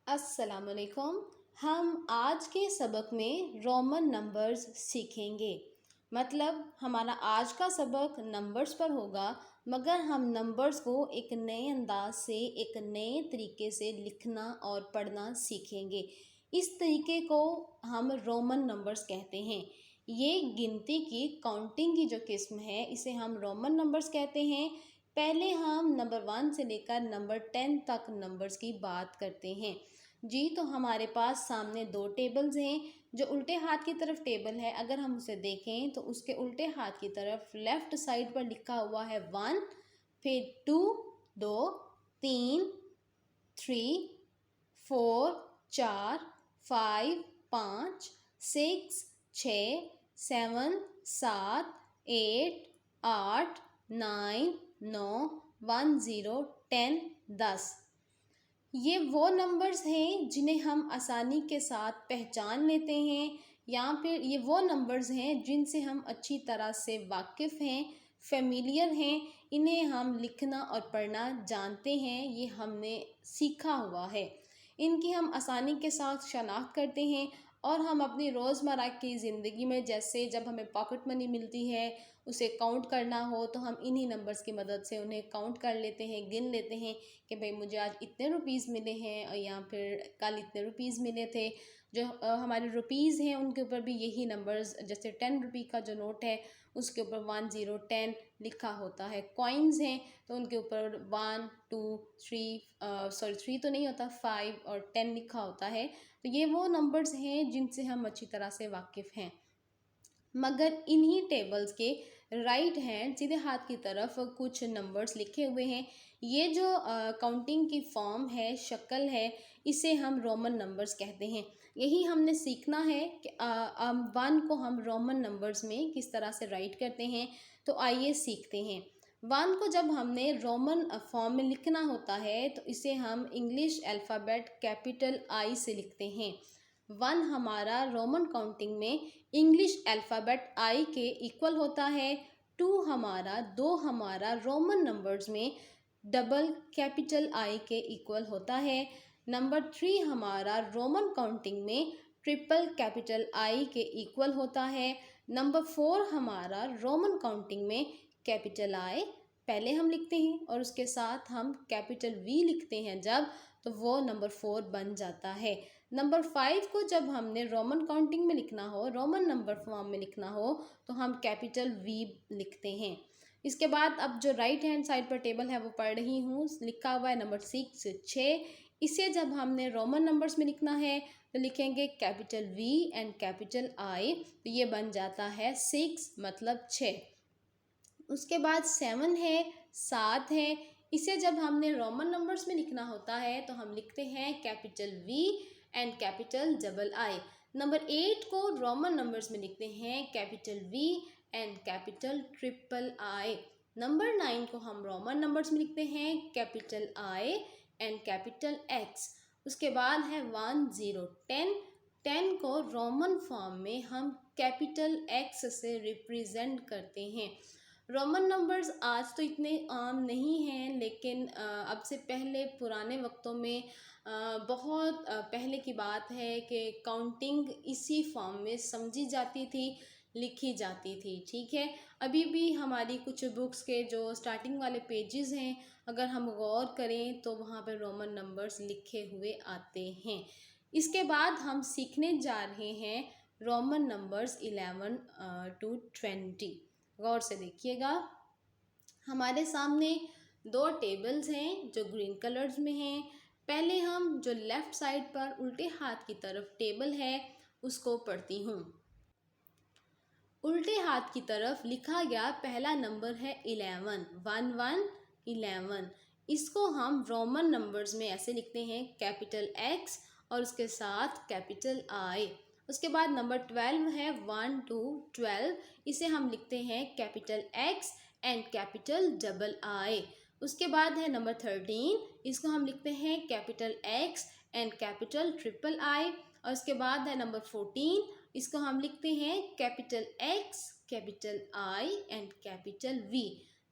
अस्सलामुअलैकुम। हम आज के सबक में रोमन नंबर्स सीखेंगे। मतलब हमारा आज का सबक नंबर्स पर होगा, मगर हम नंबर्स को एक नए अंदाज से, एक नए तरीके से लिखना और पढ़ना सीखेंगे। इस तरीके को हम रोमन नंबर्स कहते हैं। ये गिनती की काउंटिंग की जो किस्म है, इसे हम रोमन नंबर्स कहते हैं। पहले हम नंबर 1 से लेकर नंबर 10 तक नंबर्स की बात करते हैं। जी, तो हमारे पास सामने दो टेबल्स हैं। जो उल्टे हाथ की तरफ टेबल है, अगर हम उसे देखें तो उसके उल्टे हाथ की तरफ लेफ्ट साइड पर लिखा हुआ है 1, फिर 2 2, 3 3, 4 4, 5 5, 6 6, 7 7, 8 9 9, 1 0, 10 10। ये वो नंबर्स हैं जिन्हें हम आसानी के साथ पहचान लेते हैं, या फिर ये वो नंबर्स हैं जिनसे हम अच्छी तरह से वाकिफ़ हैं, फेमिलियर हैं। इन्हें हम लिखना और पढ़ना जानते हैं, ये हमने सीखा हुआ है। इनकी हम आसानी के साथ शनाख्त करते हैं और हम अपनी रोज़मर्रा की ज़िंदगी में, जैसे जब हमें पॉकेट मनी मिलती है, उसे काउंट करना हो तो हम इन्हीं नंबर्स की मदद से उन्हें काउंट कर लेते हैं, गिन लेते हैं कि भाई मुझे आज इतने रुपीज़ मिले हैं, या फिर कल इतने रुपीज़ मिले थे। जो हमारे रुपीज़ हैं उनके ऊपर भी यही नंबर्स, जैसे 10 रुपये का जो नोट है उसके ऊपर 1 0 10 लिखा होता है। कॉइन्स हैं तो उनके ऊपर 1 2 3 सॉरी 3 तो नहीं होता, 5 और 10 लिखा होता है। तो ये वो नंबर्स हैं जिनसे हम अच्छी तरह से वाकिफ़ हैं। मगर इन्हीं टेबल्स के राइट हैंड, सीधे हाथ की तरफ कुछ नंबर्स लिखे हुए हैं। ये जो काउंटिंग की फॉर्म है, शक्ल है, इसे हम रोमन नंबर्स कहते हैं। यही हमने सीखना है कि 1 को हम रोमन नंबर्स में किस तरह से राइट करते हैं। तो आइए सीखते हैं। 1 को जब हमने रोमन फॉर्म में लिखना होता है तो इसे हम इंग्लिश अल्फ़ाबेट कैपिटल आई से लिखते हैं। 1 हमारा रोमन काउंटिंग में इंग्लिश अल्फ़ाबेट आई के इक्वल होता है। 2 हमारा रोमन नंबर्स में डबल कैपिटल आई के इक्वल होता है। नंबर 3 हमारा रोमन काउंटिंग में ट्रिपल कैपिटल आई के इक्वल होता है। नंबर 4 हमारा रोमन काउंटिंग में कैपिटल आई पहले हम लिखते हैं और उसके साथ हम कैपिटल वी लिखते हैं जब, तो वो नंबर 4 बन जाता है। नंबर 5 को जब हमने रोमन काउंटिंग में लिखना हो, रोमन नंबर फॉर्म में लिखना हो, तो हम कैपिटल वी लिखते हैं। इसके बाद अब जो राइट हैंड साइड पर टेबल है वो पढ़ रही हूँ, लिखा हुआ है नंबर 6। इसे जब हमने रोमन नंबर्स में लिखना है तो लिखेंगे capital V and capital I, तो ये बन जाता है 6, मतलब 6। उसके बाद 7 है। इसे जब हमने रोमन नंबर्स में लिखना होता है तो हम लिखते हैं capital V and capital double I. Number 8 को रोमन नंबर्स में लिखते हैं capital V and capital triple I. Number 9 को हम रोमन नंबर्स में लिखते हैं capital I and capital x. उसके बाद है 1 0 10 को रोमन फॉर्म में हम कैपिटल एक्स से रिप्रेजेंट करते हैं। रोमन नंबर्स आज तो इतने आम नहीं हैं, लेकिन अब से पहले पुराने वक्तों में बहुत पहले की बात है कि काउंटिंग इसी फॉर्म में समझी जाती थी, लिखी जाती थी। ठीक है, अभी भी हमारी कुछ बुक्स के जो स्टार्टिंग वाले पेजेस हैं, अगर हम गौर करें तो वहाँ पर रोमन नंबर्स लिखे हुए आते हैं। इसके बाद हम सीखने जा रहे हैं रोमन नंबर्स 11 to 20। गौर से देखिएगा, हमारे सामने दो टेबल्स हैं जो ग्रीन कलर्स में हैं। पहले हम जो लेफ़्ट साइड पर उल्टे हाथ की तरफ टेबल है उसको पढ़ती हूँ। उल्टे हाथ की तरफ लिखा गया पहला नंबर है 11, 1 1 11। इसको हम रोमन नंबर्स में ऐसे लिखते हैं, कैपिटल एक्स और उसके साथ कैपिटल आई। उसके बाद नंबर 12 है 1 2 12। इसे हम लिखते हैं capital X and capital double आई। उसके बाद है नंबर 13। इसको हम लिखते हैं capital X and capital triple I. और उसके बाद है नंबर 14। इसको हम लिखते हैं capital x, capital I and capital V.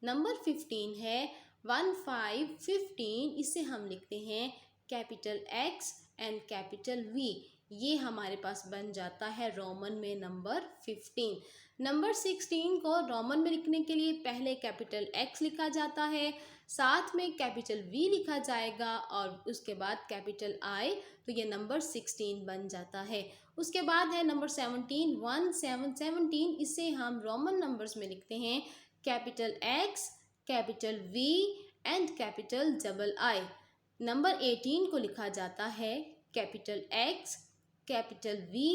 Number 15 है 1 5 15। इसे हम लिखते हैं capital X and capital V. ये हमारे पास बन जाता है रोमन में नंबर 15। नंबर 16 को रोमन में लिखने के लिए पहले कैपिटल एक्स लिखा जाता है, साथ में कैपिटल वी लिखा जाएगा और उसके बाद कैपिटल आई, तो ये नंबर 16 बन जाता है। उसके बाद है नंबर 17, 1 7 17। इसे हम रोमन नंबर्स में लिखते हैं capital x, capital V and capital double I. Number 18 को लिखा जाता है capital x, capital V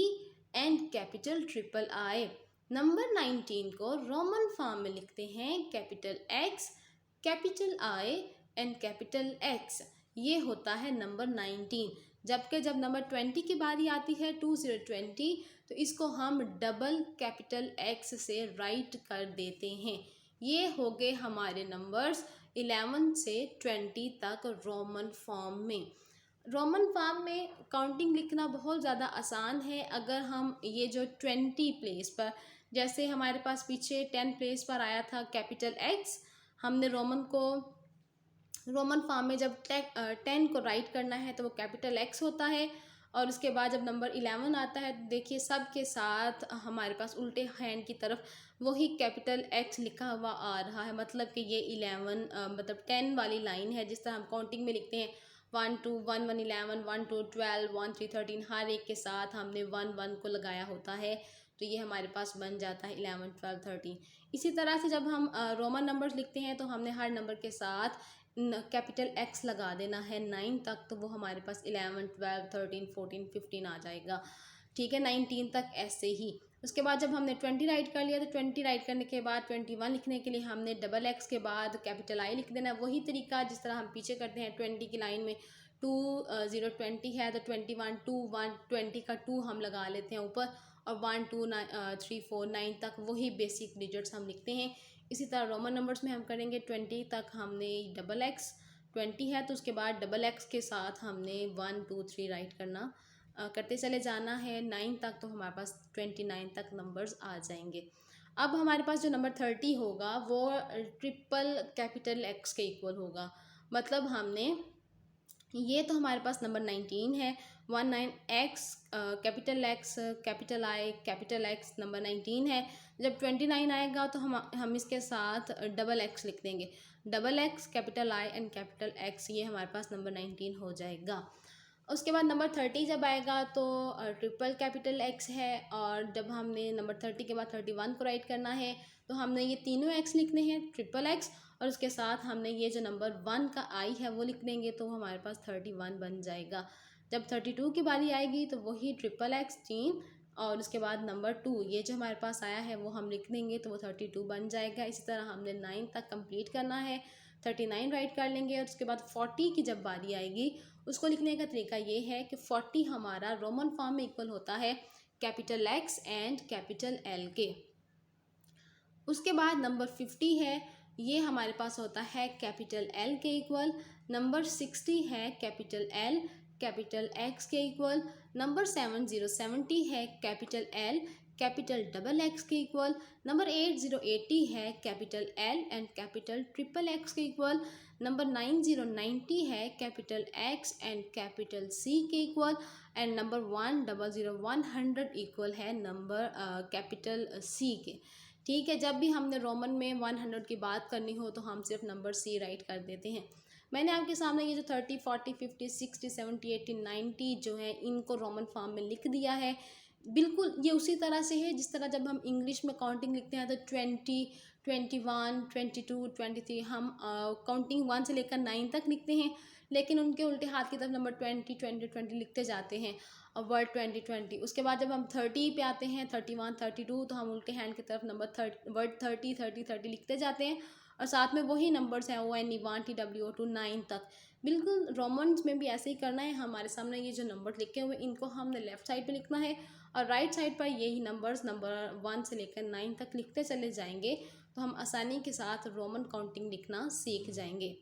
and capital triple I. Number 19 को रोमन फॉर्म में लिखते हैं capital x, capital I and capital x. ये होता है नंबर 19। जबकि जब नंबर 20 की बारी आती है 2020, तो इसको हम डबल कैपिटल एक्स से राइट कर देते हैं। ये हो गए हमारे नंबर्स 11 से 20 तक रोमन फॉर्म में। रोमन फॉर्म में काउंटिंग लिखना बहुत ज़्यादा आसान है। अगर हम ये जो 20 प्लेस पर, जैसे हमारे पास पीछे 10 प्लेस पर आया था कैपिटल एक्स, हमने रोमन फॉर्म में जब 10 को राइट करना है तो वो कैपिटल एक्स होता है। और उसके बाद जब नंबर 11 आता है तो देखिए सब के साथ हमारे पास उल्टे हैंड की तरफ वही कैपिटल एक्स लिखा हुआ आ रहा है। मतलब कि ये 11 मतलब 10 वाली लाइन है। जिस तरह हम काउंटिंग में लिखते हैं 1 2 1 1 11 1 2 12 1 3 13, हर एक के साथ हमने 1 1 को लगाया होता है, तो ये हमारे पास बन जाता है 11 12 13। इसी तरह से जब हम रोमन नंबर्स लिखते हैं तो हमने हर नंबर के साथ कैपिटल एक्स लगा देना है 9 तक, तो वो हमारे पास 11 12 13 14 15 आ जाएगा। ठीक है, 19 तक ऐसे ही। उसके बाद जब हमने 20 राइट कर लिया तो 20 राइट करने के बाद 21 लिखने के लिए हमने डबल एक्स के बाद कैपिटल आई लिख देना। वही तरीका जिस तरह हम पीछे करते हैं 20 की लाइन में 2 0 20 है तो 21 2 1 20 का 2 हम लगा लेते हैं ऊपर, और 1 2 3 4 9 तक वही बेसिक डिजिट्स हम लिखते हैं। इसी तरह रोमन नंबर्स में हम करेंगे 20 तक हमने डबल एक्स, 20 है तो उसके बाद डबल एक्स के साथ हमने 1 2 3 राइट करते चले जाना है 9 तक, तो हमारे पास 29 तक नंबर्स आ जाएंगे। अब हमारे पास जो नंबर 30 होगा वो ट्रिपल कैपिटल एक्स के इक्वल होगा। मतलब हमने ये तो हमारे पास नंबर 19 है, 19 x capital x capital I capital x number 19 है। जब 29 आएगा तो हम इसके साथ डबल एक्स लिख देंगे, double x capital I and capital x, ये हमारे पास नंबर 19 हो जाएगा। उसके बाद नंबर 30 जब आएगा तो ट्रिपल कैपिटल एक्स है, और जब हमने नंबर 30 के बाद 31 को राइट करना है तो हमने ये तीनों एक्स लिखने हैं, ट्रिपल एक्स, और उसके साथ हमने ये जो नंबर 1 का आई है वो लिख देंगे, तो हमारे पास 31 बन जाएगा। जब 32 की बारी आएगी तो वही ट्रिपल एक्स 3 और उसके बाद नंबर 2, ये जो हमारे पास आया है वो हम लिख देंगे, तो वो 32 बन जाएगा। इसी तरह हमने 9 तक कंप्लीट करना है, 39 राइट कर लेंगे, और उसके बाद 40 की जब बारी आएगी उसको लिखने का तरीका ये है कि 40 हमारा रोमन फॉर्म में इक्वल होता है capital X and capital L के। उसके बाद नंबर 50 है, ये हमारे पास होता है कैपिटल एल के इक्वल। नंबर 60 है कैपिटल एल कैपिटल एक्स के इक्वल। नंबर 70 है capital L capital double X के इक्वल। नंबर 80 है capital L and capital triple X के इक्वल। नंबर 90 है capital X and capital C के इक्वल। एंड नंबर 100 इक्वल है number capital C के। ठीक है, जब भी हमने रोमन में 100 की बात करनी हो तो हम सिर्फ नंबर सी राइट कर देते हैं। मैंने आपके सामने ये जो 30 40 50 60 70 80 90 जो है इनको रोमन फॉर्म में लिख दिया है। बिल्कुल ये उसी तरह से है जिस तरह जब हम इंग्लिश में काउंटिंग लिखते हैं तो 20 21 22 23 हम काउंटिंग 1 से लेकर 9 तक लिखते हैं, लेकिन उनके उल्टे हाथ की तरफ नंबर 20 20 20 लिखते जाते हैं और वर्ड 20 20। उसके बाद जब हम 30 पे आते हैं 31 32 तो हम उल्टे हैंड की तरफ नंबर वर्ड 30 30 30 लिखते जाते हैं, और साथ में वही नंबर्स हैं ON EVAN TWO to 9 तक। बिल्कुल रोमन्स में भी ऐसे ही करना है। हमारे सामने ये जो नंबर लिखे हुए इनको हमने लेफ़्ट साइड पे लिखना है और राइट साइड पर यही नंबर्स नंबर 1 से लेकर 9 तक लिखते चले जाएंगे, तो हम आसानी के साथ रोमन काउंटिंग लिखना सीख जाएंगे।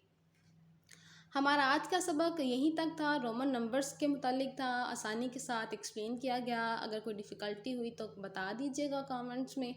हमारा आज का सबक यहीं तक था, रोमन नंबर्स के मुतालिक था, आसानी के साथ एक्सप्लेन किया गया। अगर कोई डिफ़िकल्टी हुई तो बता दीजिएगा कमेंट्स में।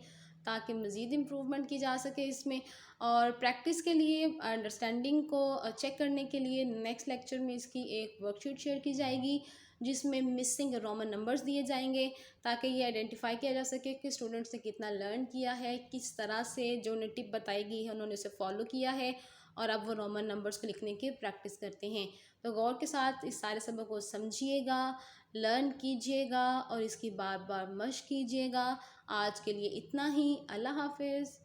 ताकि मज़ीद इम्प्रूवमेंट की जा सके इसमें। और प्रैक्टिस के लिए, अंडरस्टैंडिंग को चेक करने के लिए नेक्स्ट लेक्चर में इसकी एक वर्कशीट शेयर की जाएगी जिसमें मिसिंग रोमन नंबर्स दिए जाएंगे, ताकि ये आइडेंटिफाई किया जा सके कि स्टूडेंट्स ने कितना लर्न किया है, किस तरह से जो उन्हें टिप बताई गई है उन्होंने उसे फॉलो किया है और अब वो रोमन नंबर्स को लिखने की प्रैक्टिस करते हैं। तो गौर के साथ इस सारे सबक को समझिएगा, लर्न कीजिएगा और इसकी बार बार मश्क कीजिएगा। आज के लिए इतना ही। अल्लाह हाफिज़।